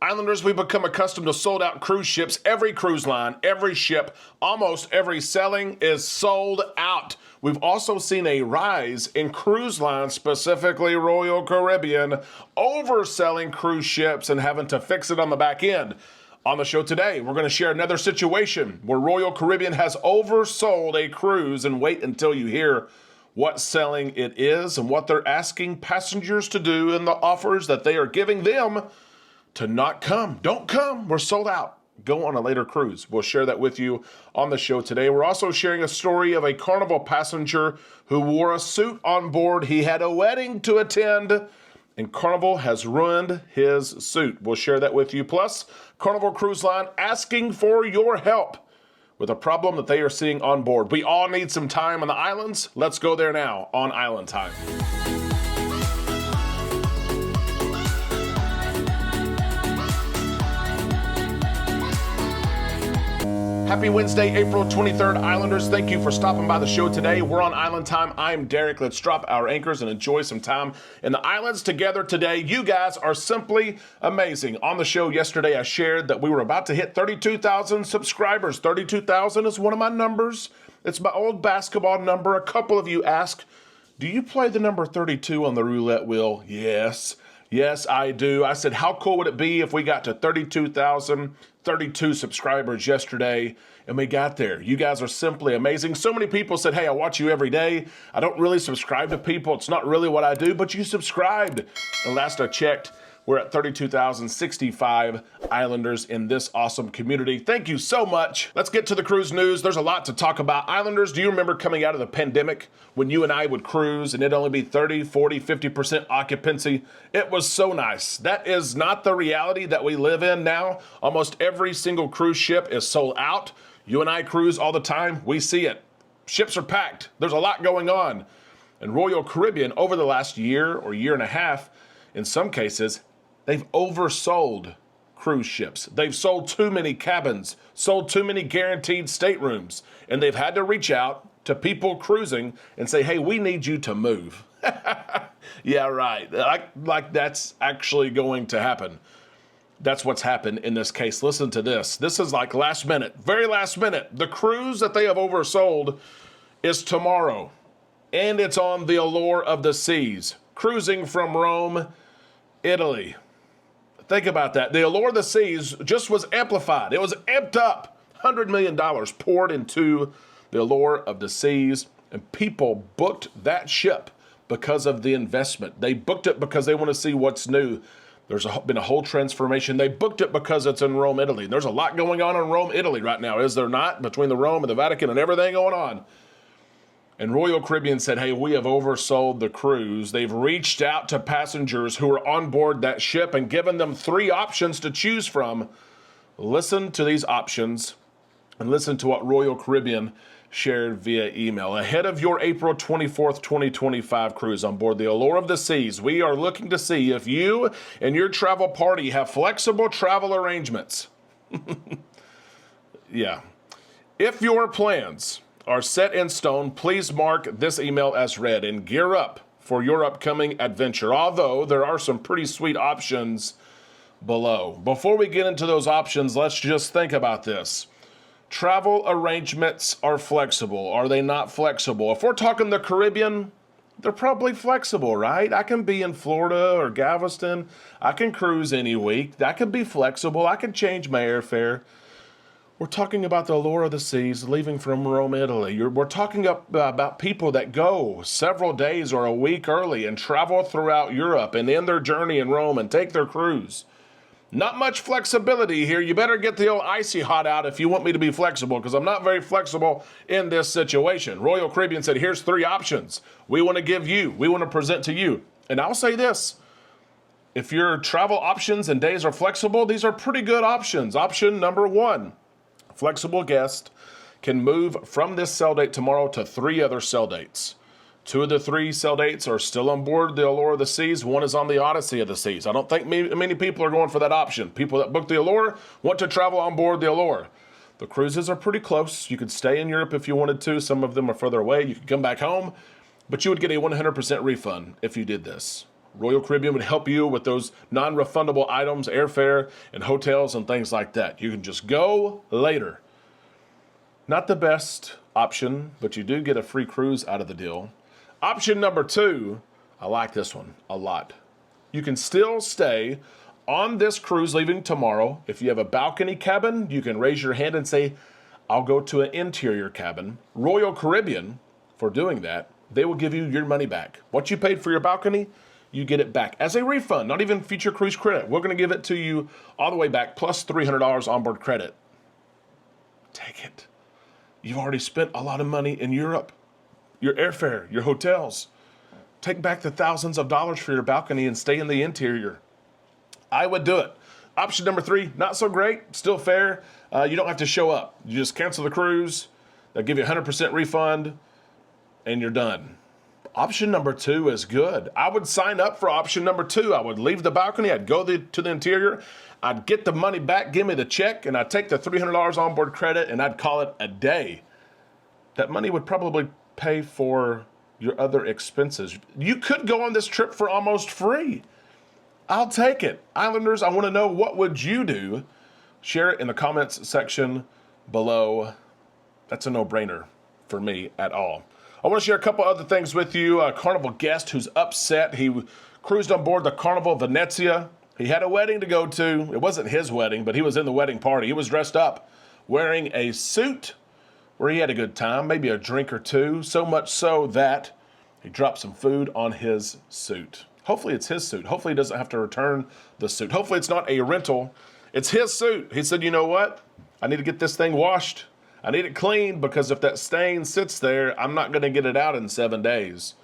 Islanders, we've become accustomed to sold out cruise ships. Every cruise line, every ship, almost every sailing is sold out. We've also seen a rise in cruise lines, specifically Royal Caribbean, overselling cruise ships and having to fix it on the back end. On the show today, we're going to share another situation where Royal Caribbean has oversold a cruise, and wait until you hear what selling it is and what they're asking passengers to do and the offers that they are giving them to not come. Don't come. We're sold out. Go on a later cruise. We'll share that with you on the show today. We're also sharing a story of a Carnival passenger who wore a suit on board. He had a wedding to attend, and Carnival has ruined his suit. We'll share that with you. Plus, Carnival Cruise Line asking for your help with a problem that they are seeing on board. We all need some time on the islands. Let's go there now on Island Time. Happy Wednesday, April 23rd, Islanders. Thank you for stopping by the show today. We're on Island Time. I'm Derek. Let's drop our anchors and enjoy some time in the islands together today. You guys are simply amazing. On the show yesterday, I shared that we were about to hit 32,000 subscribers. 32,000 is one of my numbers. It's my old basketball number. A couple of you ask, do you play the number 32 on the roulette wheel? Yes. Yes, I do. I said, how cool would it be if we got to 32,032 subscribers yesterday and we got there? You guys are simply amazing. So many people said, hey, I watch you every day. I don't really subscribe to people. It's not really what I do, but you subscribed. And last I checked, we're at 32,065 Islanders in this awesome community. Thank you so much. Let's get to the cruise news. There's a lot to talk about. Islanders, do you remember coming out of the pandemic when you and I would cruise and it'd only be 30, 40, 50% occupancy? It was so nice. That is not the reality that we live in now. Almost every single cruise ship is sold out. You and I cruise all the time. We see it. Ships are packed. There's a lot going on. And Royal Caribbean, over the last year or year and a half, in some cases, they've oversold cruise ships. They've sold too many cabins, sold too many guaranteed staterooms, and they've had to reach out to people cruising and say, hey, we need you to move. Yeah, right. Like that's actually going to happen. That's what's happened in this case. Listen to this. This is like last minute, very last minute. The cruise that they have oversold is tomorrow, and it's on the Allure of the Seas, cruising from Rome, Italy. Think about that. The Allure of the Seas just was amplified. It was amped up. $100 million poured into the Allure of the Seas, and people booked that ship because of the investment. They booked it because they want to see what's new. There's been a whole transformation. They booked it because it's in Rome, Italy. There's a lot going on in Rome, Italy right now, is there not? Between the Rome and the Vatican and everything going on. And Royal Caribbean said, hey, we have oversold the cruise. They've reached out to passengers who are on board that ship and given them 3 options to choose from. Listen to these options and listen to what Royal Caribbean shared via email. Ahead of your April 24th, 2025 cruise on board the Allure of the Seas, we are looking to see if you and your travel party have flexible travel arrangements. Yeah. If your plans are set in stone, please mark this email as read and gear up for your upcoming adventure, although there are some pretty sweet options below. Before we get into those options, let's just think about this. Travel arrangements are flexible. Are they not flexible? If we're talking the Caribbean, they're probably flexible, right? I can be in Florida or Galveston. I can cruise any week. That can be flexible. I can change my airfare. We're talking about the Allure of the Seas, leaving from Rome, Italy. We're talking about people that go several days or a week early and travel throughout Europe and end their journey in Rome and take their cruise. Not much flexibility here. You better get the old icy hot out if you want me to be flexible, because I'm not very flexible in this situation. Royal Caribbean said, here's 3 options we want to give you, we want to present to you. And I'll say this. If your travel options and days are flexible, these are pretty good options. Option number 1. Flexible guest can move from this sell date tomorrow to 3 other sell dates. 2 of the 3 sell dates are still on board the Allure of the Seas. 1 is on the Odyssey of the Seas. I don't think many people are going for that option. People that book the Allure want to travel on board the Allure. The cruises are pretty close. You could stay in Europe if you wanted to. Some of them are further away. You could come back home, but you would get a 100% refund if you did this. Royal Caribbean would help you with those non-refundable items, airfare, and hotels and things like that. You can just go later. Not the best option, but you do get a free cruise out of the deal. Option number 2, I like this one a lot. You can still stay on this cruise leaving tomorrow. If you have a balcony cabin, you can raise your hand and say, I'll go to an interior cabin. Royal Caribbean, for doing that, they will give you your money back. What you paid for your balcony, you get it back as a refund, not even future cruise credit. We're going to give it to you all the way back, plus $300 onboard credit. Take it. You've already spent a lot of money in Europe, your airfare, your hotels. Take back the thousands of dollars for your balcony and stay in the interior. I would do it. Option number 3, not so great, still fair. You don't have to show up. You just cancel the cruise. They'll give you a 100% refund, and you're done. Option number 2 is good. I would sign up for option number 2. I would leave the balcony. I'd go to the interior. I'd get the money back, give me the check, and I'd take the $300 onboard credit, and I'd call it a day. That money would probably pay for your other expenses. You could go on this trip for almost free. I'll take it. Islanders, I want to know, what would you do? Share it in the comments section below. That's a no-brainer for me at all. I want to share a couple other things with you. A Carnival guest who's upset. He cruised on board the Carnival Venezia. He had a wedding to go to. It wasn't his wedding, but he was in the wedding party. He was dressed up, wearing a suit where he had a good time, maybe a drink or two, so much so that he dropped some food on his suit. Hopefully it's his suit. Hopefully he doesn't have to return the suit. Hopefully it's not a rental. It's his suit. He said, you know what? I need to get this thing washed. I need it cleaned, because if that stain sits there, I'm not going to get it out in 7 days.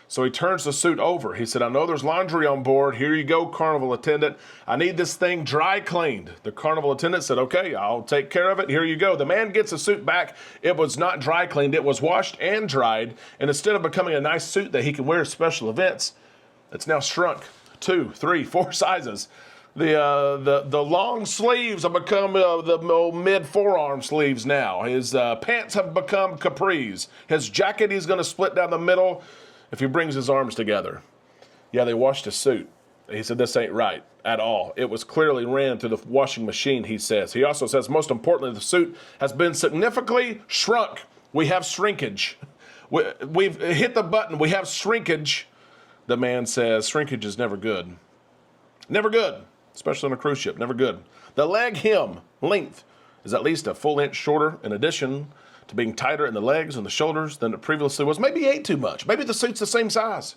So he turns the suit over. He said, I know there's laundry on board. Here you go, Carnival attendant. I need this thing dry cleaned. The Carnival attendant said, okay, I'll take care of it. Here you go. The man gets the suit back. It was not dry cleaned. It was washed and dried. And instead of becoming a nice suit that he can wear at special events, it's now shrunk 2, 3, 4 sizes. The long sleeves have become the mid forearm sleeves now. His pants have become capris. His jacket, he's going to split down the middle if he brings his arms together. Yeah, they washed his suit. He said this ain't right at all. It was clearly ran through the washing machine, he says. He also says, most importantly, the suit has been significantly shrunk. We have shrinkage. We've hit the button. We have shrinkage. The man says shrinkage is never good. Never good. Especially on a cruise ship, never good. The leg hem length is at least a full inch shorter, in addition to being tighter in the legs and the shoulders than it previously was. Maybe he ate too much. Maybe the suit's the same size.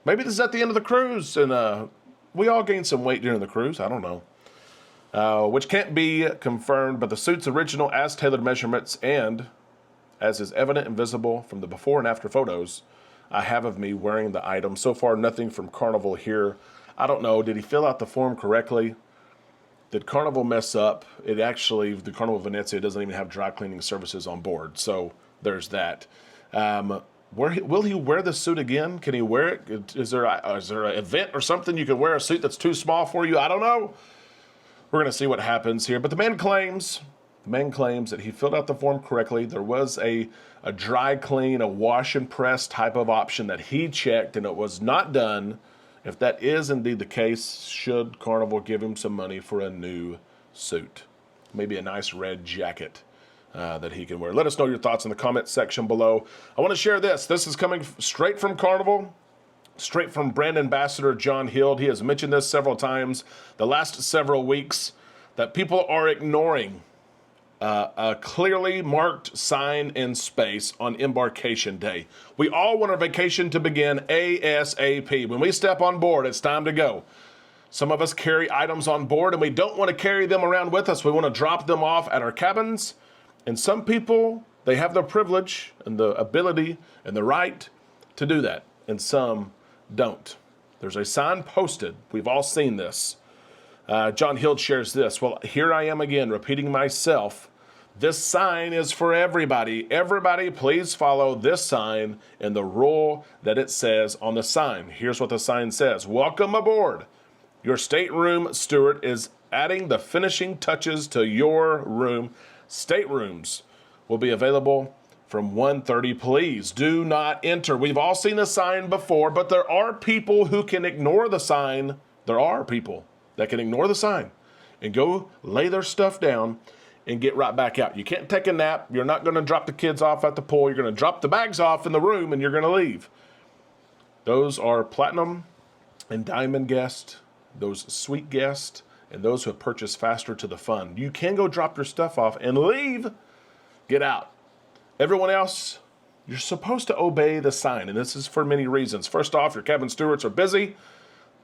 Maybe this is at the end of the cruise, and we all gained some weight during the cruise. I don't know. Which can't be confirmed, but the suit's original as tailored measurements, and as is evident and visible from the before and after photos I have of me wearing the item. So far, nothing from Carnival here. I don't know. Did he fill out the form correctly? Did Carnival mess up? The Carnival Venezia doesn't even have dry cleaning services on board. So there's that. Will he wear the suit again? Can he wear it? Is there an event or something you can wear a suit that's too small for you? I don't know. We're going to see what happens here. But the man claims that he filled out the form correctly. There was a dry clean, a wash and press type of option that he checked, and it was not done. If that is indeed the case, should Carnival give him some money for a new suit? Maybe a nice red jacket that he can wear. Let us know your thoughts in the comment section below. I want to share this. This is coming straight from Carnival, straight from brand ambassador John Hild. He has mentioned this several times the last several weeks, that people are ignoring a clearly marked sign in space on embarkation day. We all want our vacation to begin ASAP. When we step on board, it's time to go. Some of us carry items on board, and we don't want to carry them around with us. We want to drop them off at our cabins. And some people, they have the privilege and the ability and the right to do that, and some don't. There's a sign posted. We've all seen this. John Hild shares this. Well, here I am again, repeating myself. This sign is for everybody. Everybody, please follow this sign and the rule that it says on the sign. Here's what the sign says. Welcome aboard. Your stateroom steward is adding the finishing touches to your room. Staterooms will be available from 1:30. Please do not enter. We've all seen the sign before, but there are people who can ignore the sign. There are people that can ignore the sign and go lay their stuff down and get right back out. You can't take a nap. You're not going to drop the kids off at the pool. You're going to drop the bags off in the room and you're going to leave. Those are platinum and diamond guests, those sweet guests, and those who have purchased faster to the fund. You can go drop your stuff off and leave. Get out. Everyone else, you're supposed to obey the sign, and this is for many reasons. First off, your cabin stewards are busy.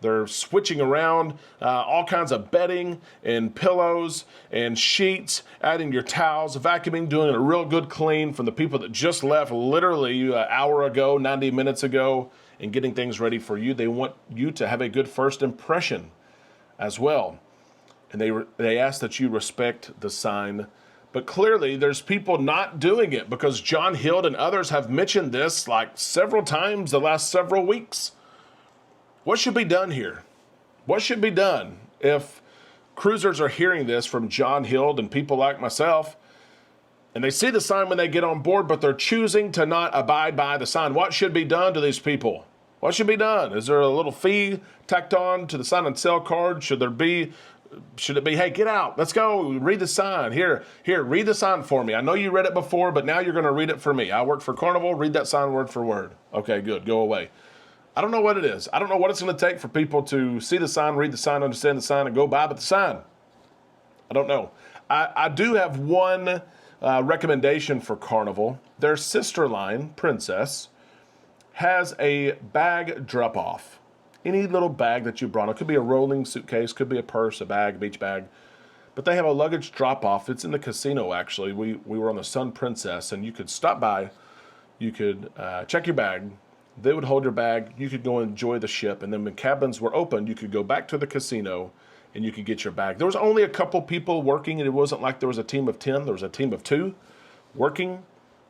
They're switching around all kinds of bedding and pillows and sheets, adding your towels, vacuuming, doing a real good clean from the people that just left literally an hour ago, 90 minutes ago, and getting things ready for you. They want you to have a good first impression as well. And they ask that you respect the sign. But clearly, there's people not doing it because John Hild and others have mentioned this like several times the last several weeks. What should be done here? What should be done if cruisers are hearing this from John Hild and people like myself, and they see the sign when they get on board, but they're choosing to not abide by the sign? What should be done to these people? What should be done? Is there a little fee tacked on to the sign and sell card? Should it be, hey, get out, let's go, read the sign. Here, read the sign for me. I know you read it before, but now you're going to read it for me. I work for Carnival, read that sign word for word. Okay, good, go away. I don't know what it is. I don't know what it's going to take for people to see the sign, read the sign, understand the sign, and go by with the sign. I don't know. I do have one recommendation for Carnival. Their sister line, Princess, has a bag drop-off. Any little bag that you brought. It could be a rolling suitcase, could be a purse, a bag, beach bag. But they have a luggage drop-off. It's in the casino, actually. We were on the Sun Princess, and you could stop by. You could check your bag. They would hold your bag. You could go enjoy the ship. And then when cabins were open, you could go back to the casino and you could get your bag. There was only a couple people working, and it wasn't like there was a team of 10. There was a team of 2 working.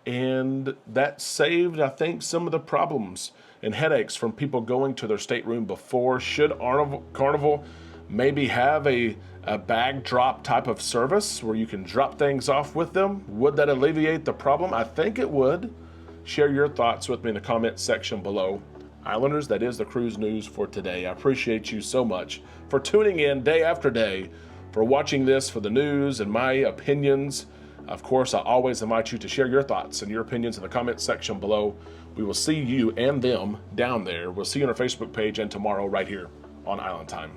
And that saved, I think, some of the problems and headaches from people going to their stateroom before. Should Carnival maybe have a bag drop type of service where you can drop things off with them? Would that alleviate the problem? I think it would. Share your thoughts with me in the comment section below. Islanders, that is the cruise news for today. I appreciate you so much for tuning in day after day, for watching this, for the news and my opinions. Of course, I always invite you to share your thoughts and your opinions in the comment section below. We will see you and them down there. We'll see you on our Facebook page and tomorrow right here on Island Time.